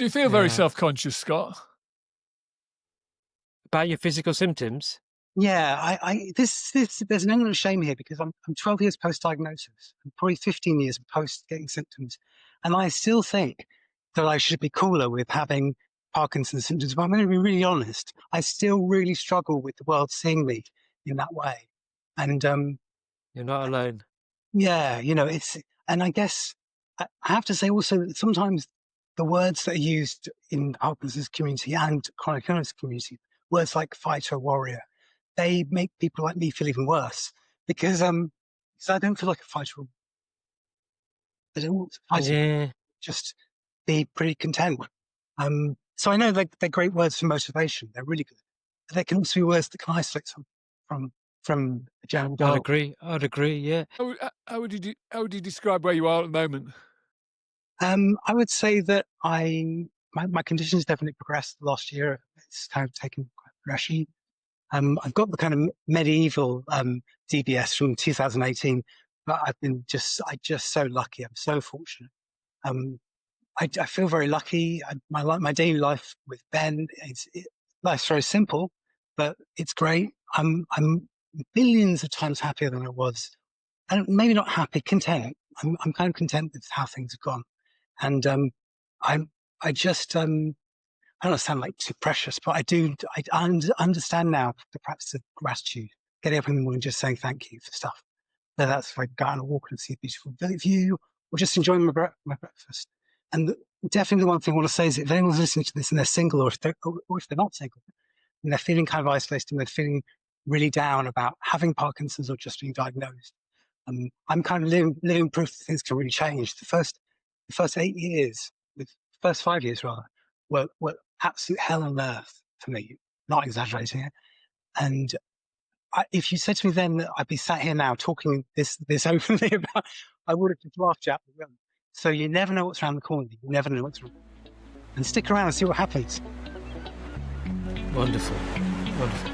Do you feel very Yeah. self-conscious, Scott? About your physical symptoms? Yeah, there's an element of shame here because I'm 12 years post-diagnosis, and probably 15 years post getting symptoms, and I still think that I should be cooler with having Parkinson's symptoms. But I'm going to be really honest. I still really struggle with the world seeing me in that way, and You're not alone. yeah, and I guess I have to say also that sometimes the words that are used in the Parkinson's community and chronic illness community, words like fighter, warrior, they make people like me feel even worse because I don't feel like a fighter. I don't want to fight, Yeah. just be pretty content. So I know they're great words for motivation. They're really good. But they can also be words that can isolate some from from the general I'd goal. agree. I'd agree, yeah. How would you describe where you are at the moment? I would say that my condition has definitely progressed last year. It's kind of taken quite a progression. I've got the kind of medieval DBS from 2018, but I just so lucky. I'm so fortunate. Um, I feel very lucky. My daily life with Ben, life's very simple, but it's great. I'm billions of times happier than I was, and maybe not happy, content. I'm kind of content with how things have gone, and I'm I just I don't sound like too precious, but I do. Understand now perhaps the gratitude. Getting up in the morning, just saying thank you for stuff. Whether that's if I go on a walk and see a beautiful view, or just enjoying my breakfast. And definitely the one thing I want to say is if anyone's listening to this and they're single, or if they're not single, and they're feeling kind of isolated and they're feeling really down about having Parkinson's or just being diagnosed, I'm kind of living proof that things can really change. The first 8 years, the first 5 years rather, were absolute hell on earth for me. Not exaggerating it. And if you said to me then that I'd be sat here now talking this openly about, I would have just laughed you out the room. So you never know what's around the corner. You never know what's around. And stick around and see what happens. Wonderful. Wonderful.